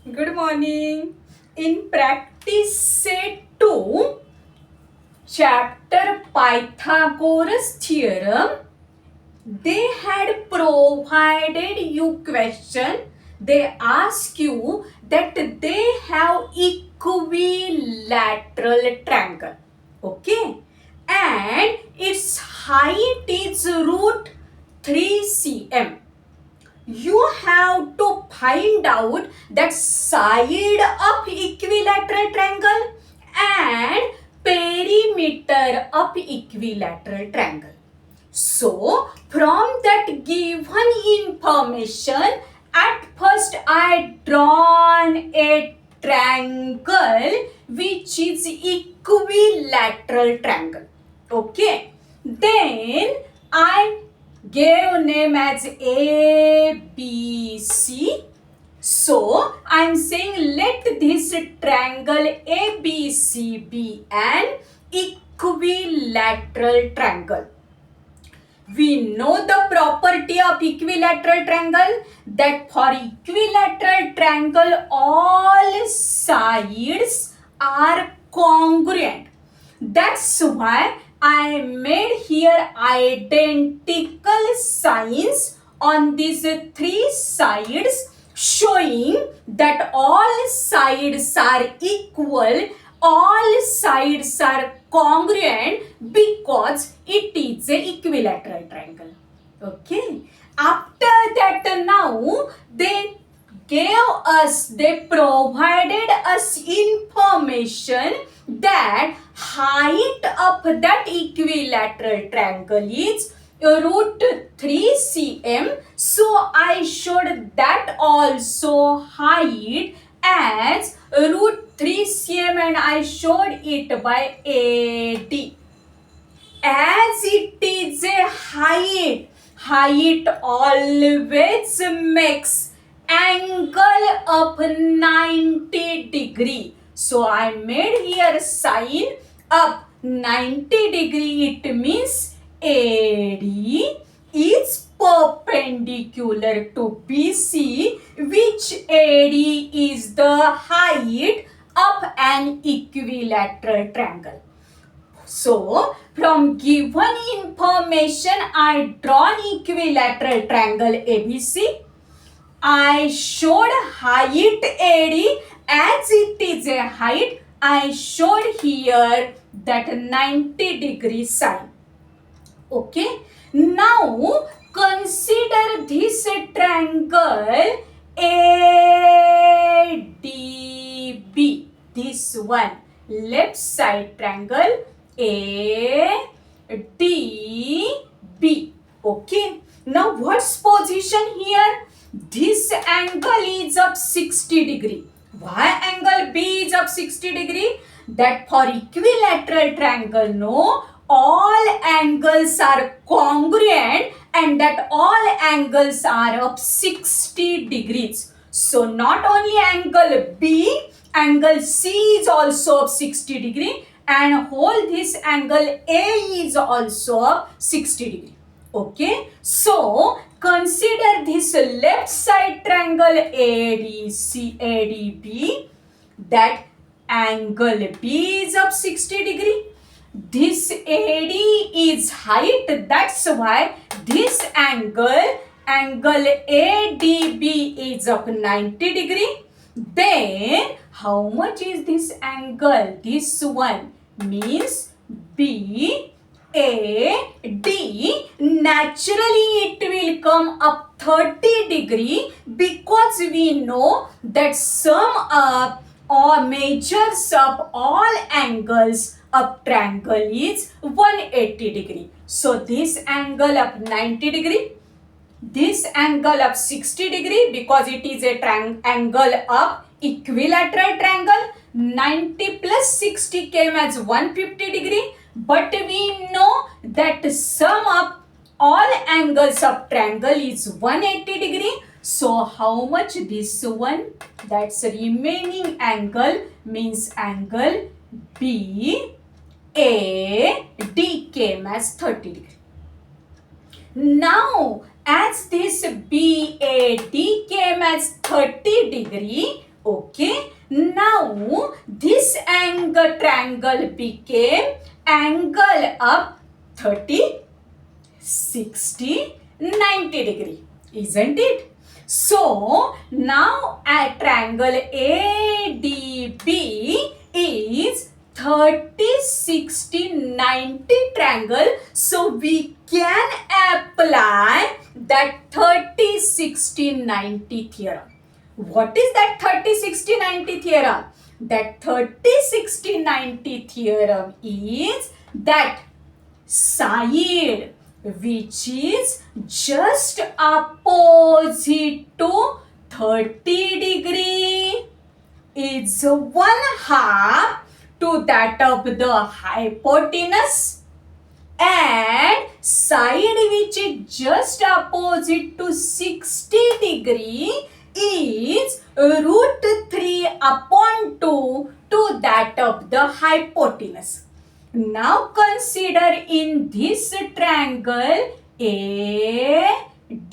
Good morning. In practice set 2, chapter Pythagoras theorem, they had provided you question. They ask you that they have equilateral triangle. Okay. And its height is root 3 cm. You have to find out that side of equilateral triangle and perimeter of equilateral triangle. So, from that given information, at first I drawn a triangle which is equilateral triangle. Okay. Then I gave name as A, B, C. So, I am saying let this triangle ABC be an equilateral triangle. We know the property of equilateral triangle, that for equilateral triangle all sides are congruent. That's why I made here identical signs on these three sides, showing that all sides are equal, all sides are congruent because it is a equilateral triangle. Okay. After that, now they provided us information that height of that equilateral triangle is root 3 cm. So I showed that also height as root 3 cm and I showed it by AD. As it is a height always makes angle of 90 degree. So I made here sign of 90 degree. It means AD is perpendicular to BC, which AD is the height of an equilateral triangle. So, from given information, I drawn equilateral triangle ABC. I showed height AD as it is a height. I showed here that 90 degree sign. Okay. Now, consider this triangle ADB. This one, left side triangle ADB. Okay. Now, what's position here? This angle is of 60 degree. Why angle B is of 60 degree? That for equilateral triangle, no, all angles are congruent and that all angles are of 60 degrees. So not only angle B, angle C is also of 60 degree and whole this angle A is also of 60 degree. Okay. So consider this left side triangle ADB, that angle B is of 60 degree. This AD is height, that's why this angle ADB is of 90 degree. Then how much is this angle? This one means BAD. Naturally it will come up 30 degree because we know that sum of or measures of all angles of triangle is 180 degree. So this angle of 90 degree, this angle of 60 degree because it is a angle of equilateral triangle. 90 plus 60 came as 150 degree, but we know that sum of all angles of triangle is 180 degree. So how much this one? That's remaining angle means angle BAD came as 30 degree. Now as this BAD came as 30 degree, Okay, now this angle triangle became angle up 30, 60, 90 degree, isn't it? So now a triangle ADB is 30, 60, 90 triangle. So we can apply that 30, 60, 90 theorem. What is that 30, 60, 90 theorem? That 30, 60, 90 theorem is that side which is just opposite to 30 degree is 1/2 to that of the hypotenuse, and side which is just opposite to 60 degree is root 3 upon 2 to that of the hypotenuse. Now consider in this triangle ADB,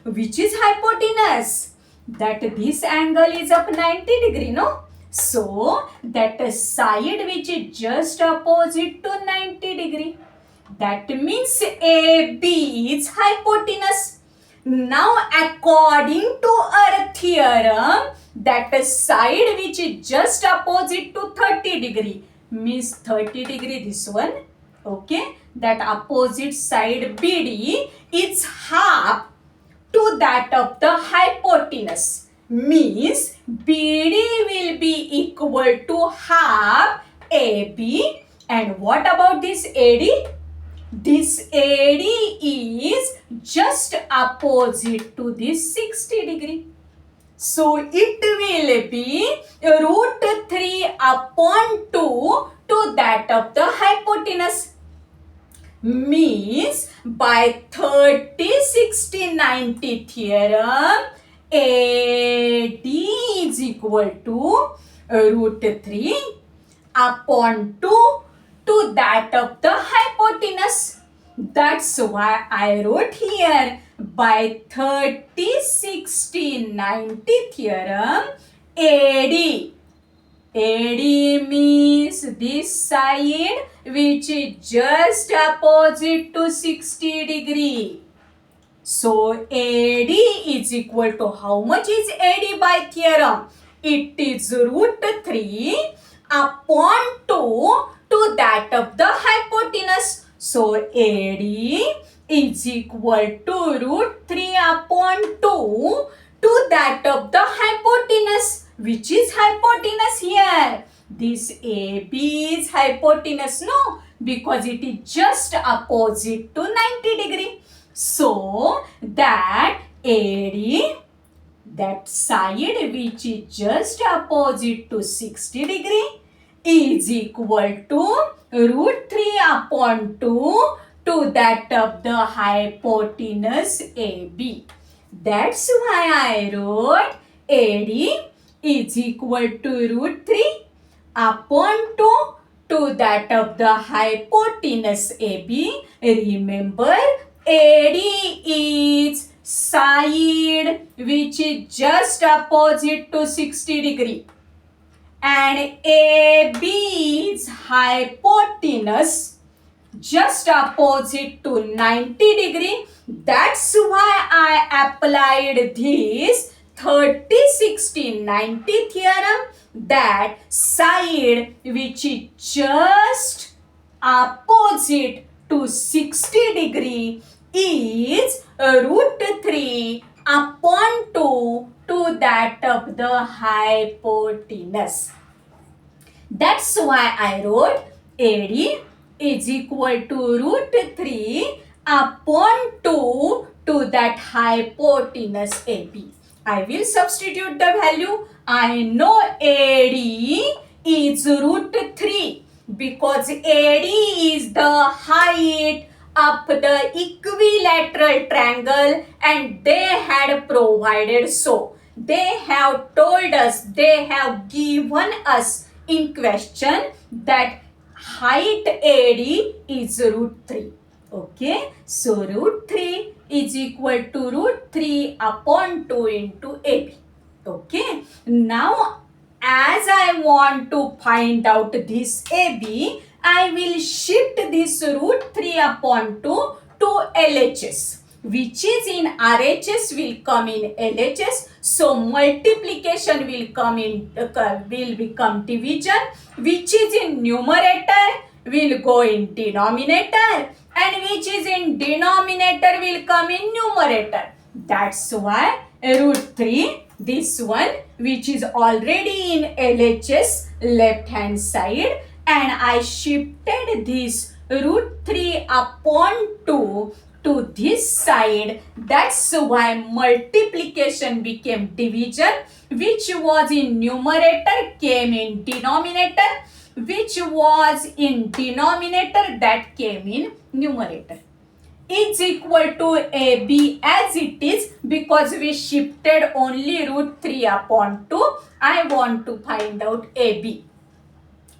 which is hypotenuse, that this angle is up 90 degree, no? So that side which is just opposite to 90 degree, that means AB is hypotenuse. Now according to our theorem, that side which is just opposite to 30 degree means 30 degree this one, okay, that opposite side BD is half to that of the hypotenuse, means BD will be equal to half AB. And what about this AD? This AD is just opposite to this 60 degree. So it will be root 3 upon 2 to that of the hypotenuse. Means by 30, 60, 90 theorem, AD is equal to root 3 upon 2 to that of the hypotenuse. That's why I wrote here by 30, 60, 90 theorem, AD. AD means this side which is just opposite to 60 degree. So AD is equal to how much is AD by theorem? It is root 3 upon 2 to that of the hypotenuse. So AD is equal to root 3 upon 2 to that of the hypotenuse. Which is hypotenuse here? This AB is hypotenuse, no? Because it is just opposite to 90 degree. So that AD, that side which is just opposite to 60 degree, is equal to root 3 upon 2 to that of the hypotenuse AB. That's why I wrote AD is equal to root 3 upon 2 to that of the hypotenuse AB. Remember, AD is side which is just opposite to 60 degree, and AB is hypotenuse just opposite to 90 degree. That's why I applied this 30, 60, 90 theorem, that side which is just opposite to 60 degree is root 3 upon 2 to that of the hypotenuse. That's why I wrote AD is equal to root 3 upon 2 to that hypotenuse AB. I will substitute the value. I know AD is root 3 because AD is the height of the equilateral triangle, and they had provided so. They have told us, they have given us in question that height AD is root 3. Okay, so root 3 is equal to root 3 upon 2 into AB. Okay, now as I want to find out this AB, I will shift this root 3 upon 2 to LHS, which is in RHS will come in LHS. So multiplication will come in will become division, which is in numerator will go in denominator, and which is in denominator will come in numerator. That's why root 3, this one which is already in LHS left hand side, and I shifted this root 3 upon 2 to this side. That's why multiplication became division, which was in numerator came in denominator, which was in denominator that came in numerator, is equal to AB as it is, because we shifted only root 3 upon 2. I want to find out AB.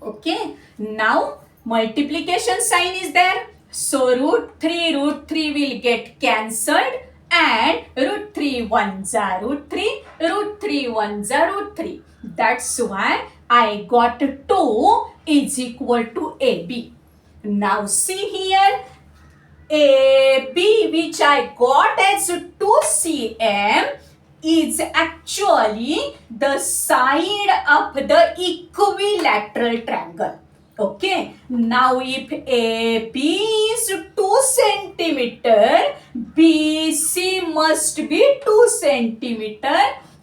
Okay, now multiplication sign is there. So root 3 will get cancelled, and root 3 ones are root 3, root 3 ones are root 3. That's why I got 2 is equal to AB. Now see here, AB which I got as 2 cm is actually the side of the equilateral triangle. Okay, now if AB is 2 centimeter, BC must be 2 centimeter,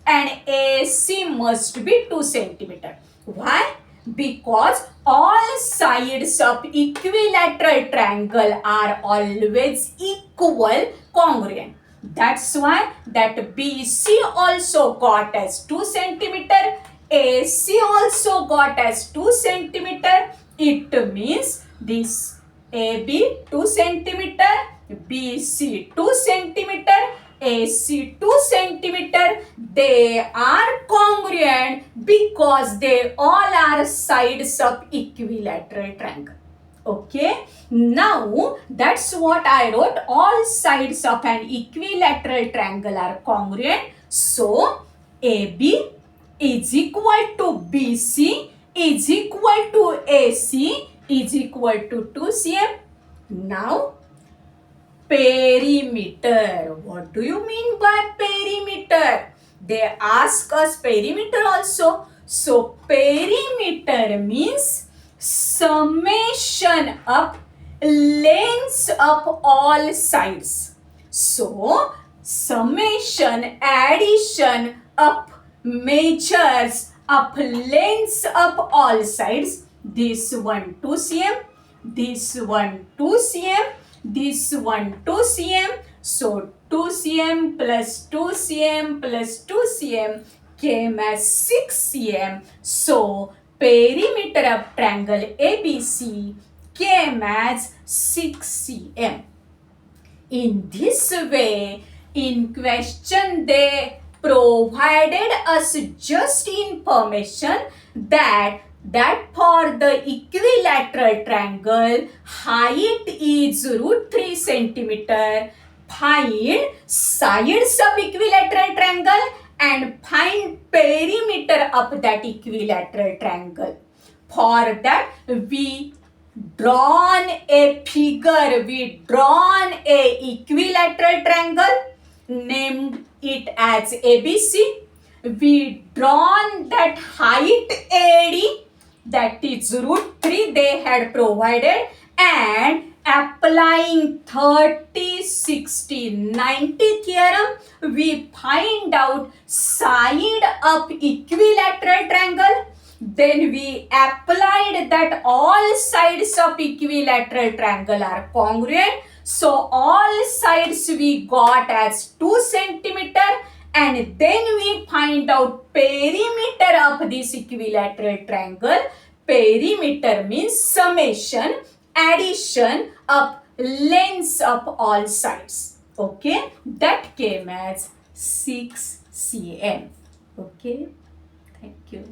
and AC must be 2 centimeter. Why? Because all sides of equilateral triangle are always equal, congruent. That's why that BC also got as 2 centimeter, AC also got as 2 centimeter. It means this AB 2 centimeter, BC 2 centimeter, AC 2 centimeter, they are congruent because they all are sides of equilateral triangle. Okay, now that's what I wrote. All sides of an equilateral triangle are congruent. So AB is equal to BC is equal to AC is equal to 2 cm. Now perimeter. What do you mean by perimeter? They ask us perimeter also. So perimeter means summation of lengths of all sides. So summation, addition of measures of lengths of all sides. This one 2 cm, this one 2 cm, this one 2 cm. So 2 cm plus 2 cm plus 2 cm came as 6 cm. So perimeter of triangle ABC came as 6 cm. In this way, in question they provided us just information that for the equilateral triangle height is root 3 centimeter. Find sides of equilateral triangle and find perimeter of that equilateral triangle. For that we drawn a figure, we drawn a equilateral triangle, named it as ABC. We drawn that height AD, that is root 3 they had provided, and applying 30, 60, 90 theorem, we find out side of equilateral triangle. Then we applied that all sides of equilateral triangle are congruent. So all sides we got as 2 centimeter, and then we find out perimeter of this equilateral triangle. Perimeter means summation, addition of lengths of all sides. Okay, that came as 6 cm. Okay, thank you.